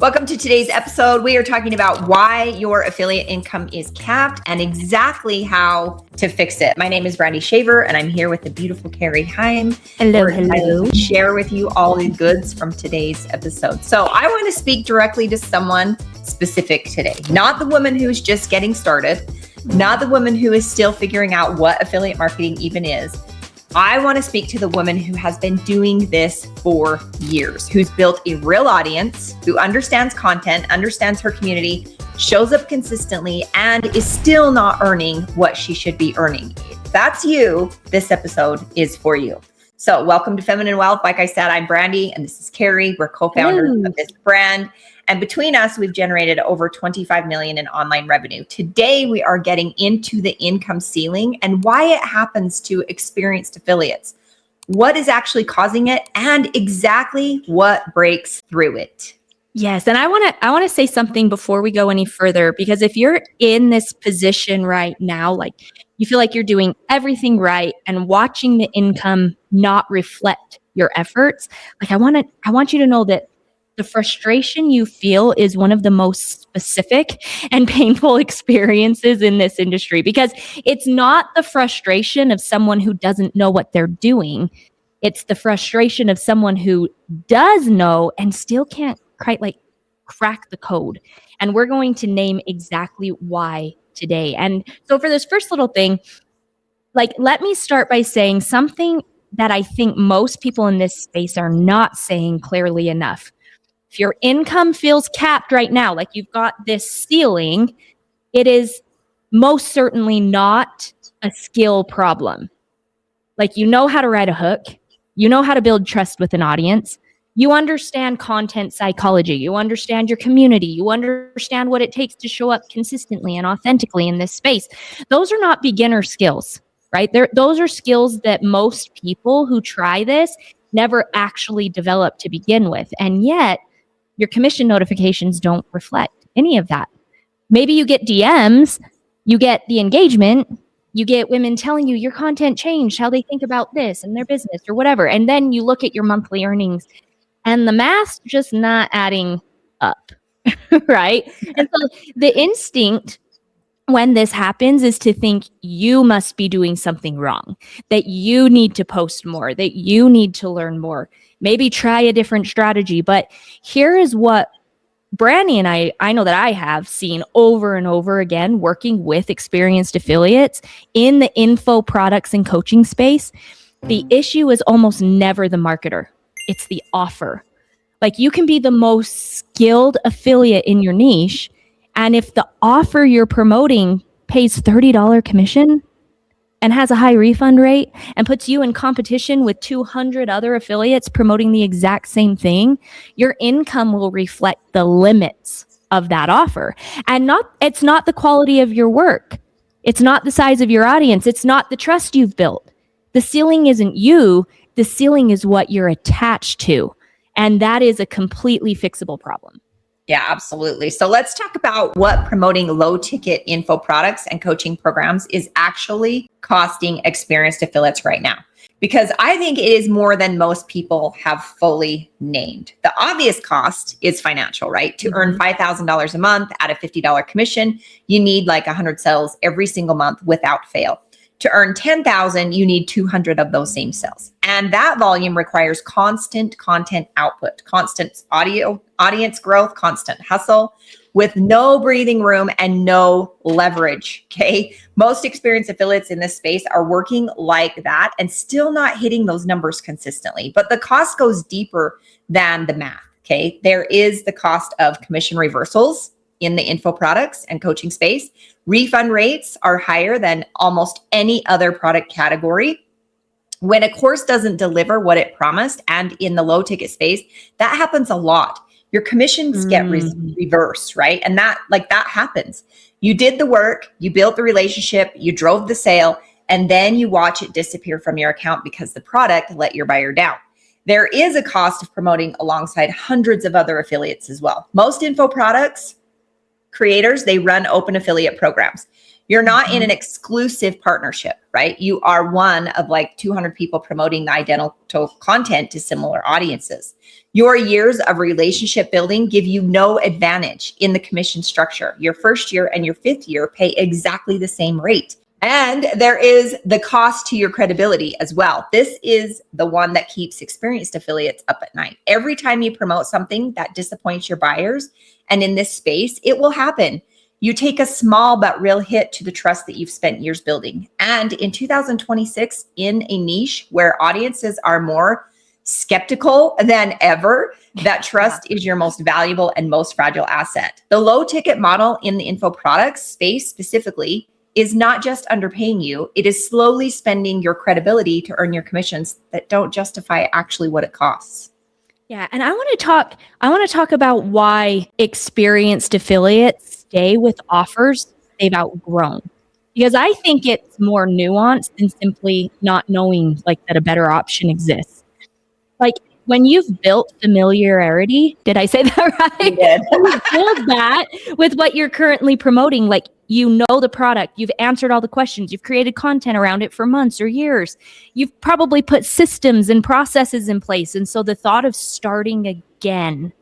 Welcome to today's episode. We are talking about why your affiliate income is capped and exactly how to fix it. My name is Brandy Shaver, and I'm here with the beautiful Carrie Heim. Hello. To share with you all the goods from today's episode. So I want to speak directly to someone specific today, not the woman who's just getting started, not the woman who is still figuring out what affiliate marketing even is. I want to speak to the woman who has been doing this for years, who's built a real audience, who understands content, understands her community, shows up consistently, and is still not earning what she should be earning. If that's you, this episode is for you. So welcome to Feminine Wealth. Like I said, I'm Brandy and this is Carrie. We're co-founders of this brand. And between us, we've generated over 25 million in online revenue. Today, we are getting into the income ceiling and why it happens to experienced affiliates, what is actually causing it, and exactly what breaks through it. Yes, and I want to say something before we go any further, because if you're in this position right now, like you feel like you're doing everything right and watching the income not reflect your efforts, like I want you to know that the frustration you feel is one of the most specific and painful experiences in this industry, because it's not the frustration of someone who doesn't know what they're doing. It's the frustration of someone who does know and still can't quite crack the code. And we're going to name exactly why today. And so for this first little thing, let me start by saying something that I think most people in this space are not saying clearly enough. If your income feels capped right now, like you've got this ceiling, it is most certainly not a skill problem. Like, you know how to write a hook, you know how to build trust with an audience, you understand content psychology, you understand your community, you understand what it takes to show up consistently and authentically in this space. Those are not beginner skills, right? Those are skills that most people who try this never actually develop to begin with. And yet, your commission notifications don't reflect any of that. Maybe you get DMs, you get the engagement, you get women telling you your content changed, how they think about this and their business or whatever. And then you look at your monthly earnings and the math's just not adding up, right? And so the instinct when this happens is to think you must be doing something wrong, that you need to post more, that you need to learn more, maybe try a different strategy. But here is what Brandy and I know that I have seen over and over again working with experienced affiliates in the info products and coaching space. The issue is almost never the marketer. It's the offer. Like, you can be the most skilled affiliate in your niche, and if the offer you're promoting pays $30 commission and has a high refund rate and puts you in competition with 200 other affiliates promoting the exact same thing, your income will reflect the limits of that offer. And it's not the quality of your work. It's not the size of your audience. It's not the trust you've built. The ceiling isn't you. The ceiling is what you're attached to. And that is a completely fixable problem. Yeah, absolutely. So let's talk about what promoting low ticket info products and coaching programs is actually costing experienced affiliates right now, because I think it is more than most people have fully named. The obvious cost is financial, right? To earn $5,000 a month at a $50 commission, you need like 100 sales every single month without fail. To earn 10,000, you need 200 of those same sales. And that volume requires constant content output, constant audience growth, constant hustle with no breathing room and no leverage. Okay. Most experienced affiliates in this space are working like that and still not hitting those numbers consistently. But the cost goes deeper than the math. Okay. There is the cost of commission reversals in the info products and coaching space. Refund rates are higher than almost any other product category. When a course doesn't deliver what it promised, and in the low ticket space, that happens a lot. Your commissions get reversed, right? And that happens. You did the work, you built the relationship, you drove the sale, and then you watch it disappear from your account because the product let your buyer down. There is a cost of promoting alongside hundreds of other affiliates as well. Most info products creators, they run open affiliate programs. You're not in an exclusive partnership, right? You are one of like 200 people promoting the identical content to similar audiences. Your years of relationship building give you no advantage in the commission structure. Your first year and your fifth year pay exactly the same rate. And there is the cost to your credibility as well. This is the one that keeps experienced affiliates up at night. Every time you promote something that disappoints your buyers, and in this space, it will happen. You take a small but real hit to the trust that you've spent years building. And in 2026, in a niche where audiences are more skeptical than ever, that trust is your most valuable and most fragile asset. The low ticket model in the info products space specifically is not just underpaying you, it is slowly spending your credibility to earn your commissions that don't justify actually what it costs. Yeah, and I want to talk about why experienced affiliates stay with offers they've outgrown. Because I think it's more nuanced than simply not knowing like that a better option exists. Like when you've built familiarity, did I say that right? You did. When you build that with what you're currently promoting, like you know the product, you've answered all the questions, you've created content around it for months or years. You've probably put systems and processes in place. And so the thought of starting again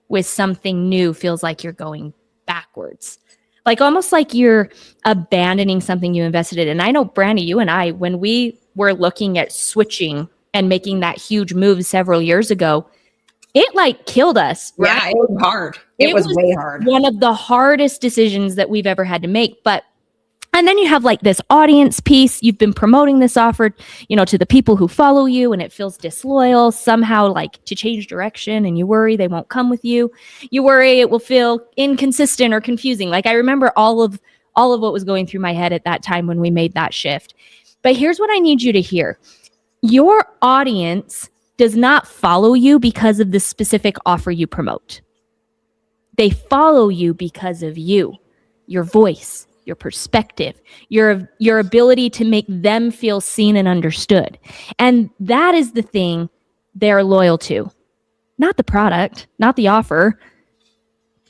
with something new feels like you're going backwards. Like almost like you're abandoning something you invested in. And I know, Brandy, you and I, when we were looking at switching and making that huge move several years ago, it like killed us. Right? Yeah, it was hard. It was way hard. One of the hardest decisions that we've ever had to make. And then you have like this audience piece. You've been promoting this offer, to the people who follow you, and it feels disloyal somehow, like to change direction, and you worry they won't come with you. You worry it will feel inconsistent or confusing. Like I remember all of what was going through my head at that time when we made that shift. But here's what I need you to hear. Your audience does not follow you because of the specific offer you promote. They follow you because of you, your voice, your perspective, your ability to make them feel seen and understood. And that is the thing they're loyal to. Not the product, not the offer.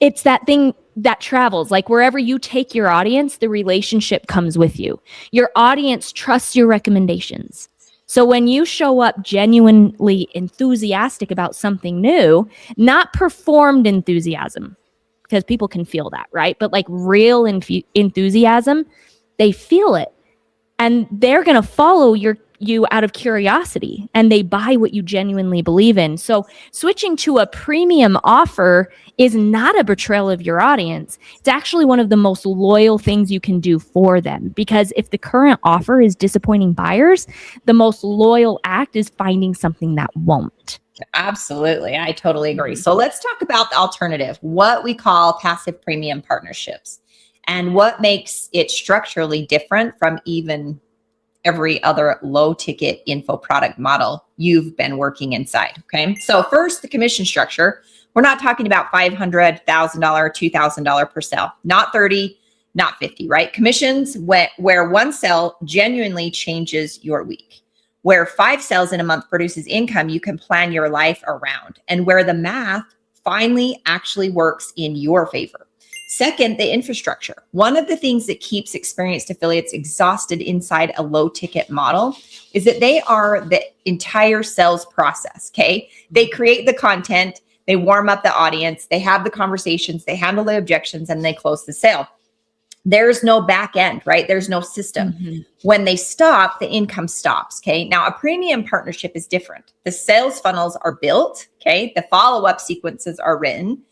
It's that thing that travels. Like wherever you take your audience, the relationship comes with you. Your audience trusts your recommendations. So when you show up genuinely enthusiastic about something new, not performed enthusiasm, because people can feel that, right? But like real enthusiasm, they feel it. And they're going to follow you out of curiosity, and they buy what you genuinely believe in. So switching to a premium offer is not a betrayal of your audience. It's actually one of the most loyal things you can do for them, because if the current offer is disappointing buyers, the most loyal act is finding something that won't. Absolutely. I totally agree. So let's talk about the alternative, what we call passive premium partnerships, and what makes it structurally different from even every other low ticket info product model you've been working inside. Okay. So first, the commission structure. We're not talking about $500, $1,000, $2,000 per sale, not 30, not 50, right? Commissions where one sale genuinely changes your week, where 5 sales in a month produces income you can plan your life around, and where the math finally actually works in your favor. Second, the infrastructure. One of the things that keeps experienced affiliates exhausted inside a low ticket model is that they are the entire sales process. Okay. They create the content, they warm up the audience, they have the conversations, they handle the objections, and they close the sale. There's no back end, right? There's no system. Mm-hmm. When they stop, the income stops. Okay. Now a premium partnership is different. The sales funnels are built. Okay. The follow-up sequences are written.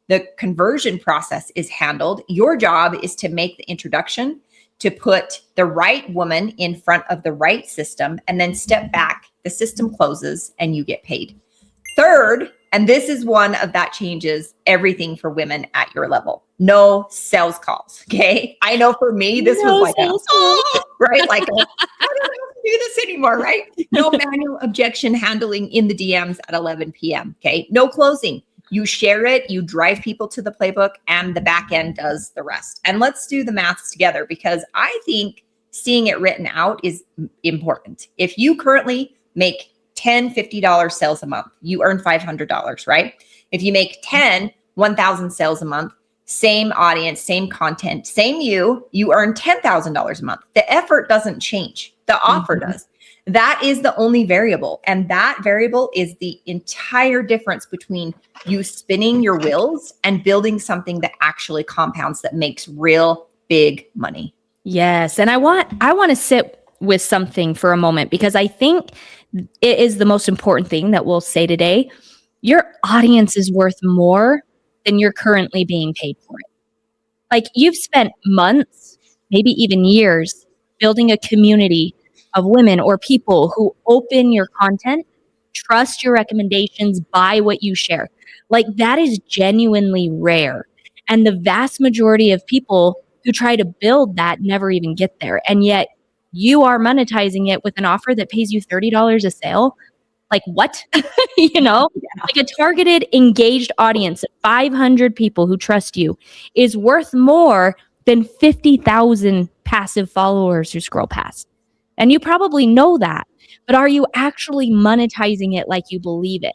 The conversion process is handled. Your job is to make the introduction, to put the right woman in front of the right system, and then step back. The system closes and you get paid. Third, and this is one of that changes everything for women at your level. No sales calls. Okay. I know for me, this was like, right? Like, I don't have to do this anymore, right? No manual objection handling in the DMs at 11 p.m. Okay. No closing. You share it, you drive people to the playbook, and the back end does the rest. And let's do the maths together, because I think seeing it written out is important. If you currently make $10, $50 sales a month, you earn $500, right? If you make 10, 1,000 sales a month, same audience, same content, same you earn $10,000 a month. The effort doesn't change. The offer does. That is the only variable. And that variable is the entire difference between you spinning your wheels and building something that actually compounds, that makes real big money. Yes. And I want to sit with something for a moment, because I think it is the most important thing that we'll say today. Your audience is worth more than you're currently being paid for it. Like, you've spent months, maybe even years, building a community of women or people who open your content, trust your recommendations, buy what you share. Like, that is genuinely rare. And the vast majority of people who try to build that never even get there. And yet you are monetizing it with an offer that pays you $30 a sale. Like, what? Like, a targeted, engaged audience, 500 people who trust you, is worth more than 50,000 passive followers who scroll past. And you probably know that, but are you actually monetizing it like you believe it?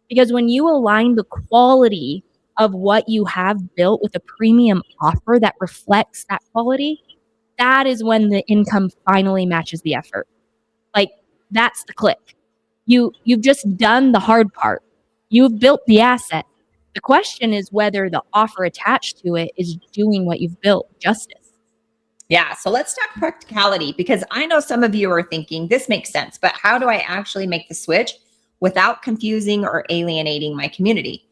Because when you align the quality of what you have built with a premium offer that reflects that quality, that is when the income finally matches the effort. Like, that's the click. You've just done the hard part. You've built the asset. The question is whether the offer attached to it is doing what you've built justice. Yeah. So let's talk practicality, because I know some of you are thinking this makes sense, but how do I actually make the switch without confusing or alienating my community?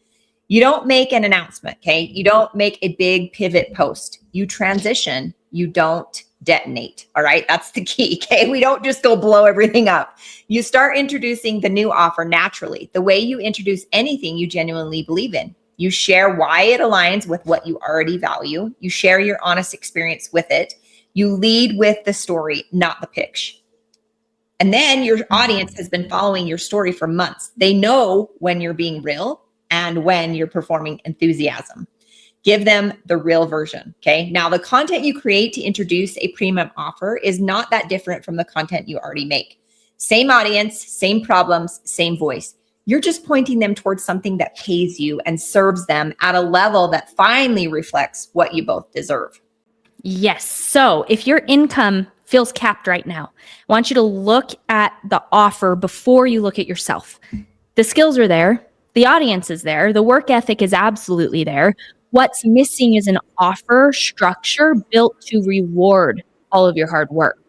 You don't make an announcement. Okay. You don't make a big pivot post. You transition. You don't detonate. All right. That's the key. Okay. We don't just go blow everything up. You start introducing the new offer naturally, the way you introduce anything you genuinely believe in. You share why it aligns with what you already value. You share your honest experience with it. You lead with the story, not the pitch. And then your audience has been following your story for months. They know when you're being real and when you're performing enthusiasm. Give them the real version. Okay. Now, the content you create to introduce a premium offer is not that different from the content you already make. Same audience, same problems, same voice. You're just pointing them towards something that pays you and serves them at a level that finally reflects what you both deserve. Yes. So if your income feels capped right now, I want you to look at the offer before you look at yourself. The skills are there. The audience is there. The work ethic is absolutely there. What's missing is an offer structure built to reward all of your hard work.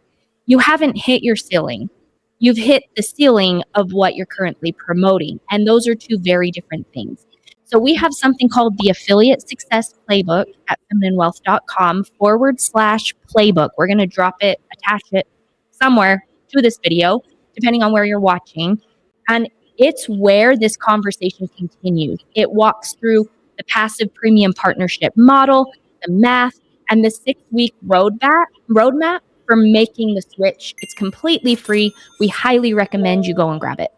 You haven't hit your ceiling. You've hit the ceiling of what you're currently promoting. And those are two very different things. So we have something called the Affiliate Success Playbook at femininewealth.com/playbook. We're going to drop it, attach it somewhere to this video, depending on where you're watching. And it's where this conversation continues. It walks through the passive premium partnership model, the math, and the 6-week roadmap for making the switch. It's completely free. We highly recommend you go and grab it.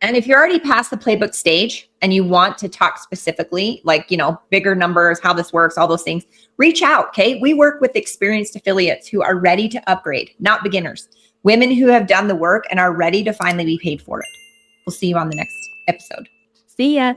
And if you're already past the playbook stage and you want to talk specifically, like, bigger numbers, how this works, all those things, reach out. Okay. We work with experienced affiliates who are ready to upgrade, not beginners, women who have done the work and are ready to finally be paid for it. We'll see you on the next episode. See ya.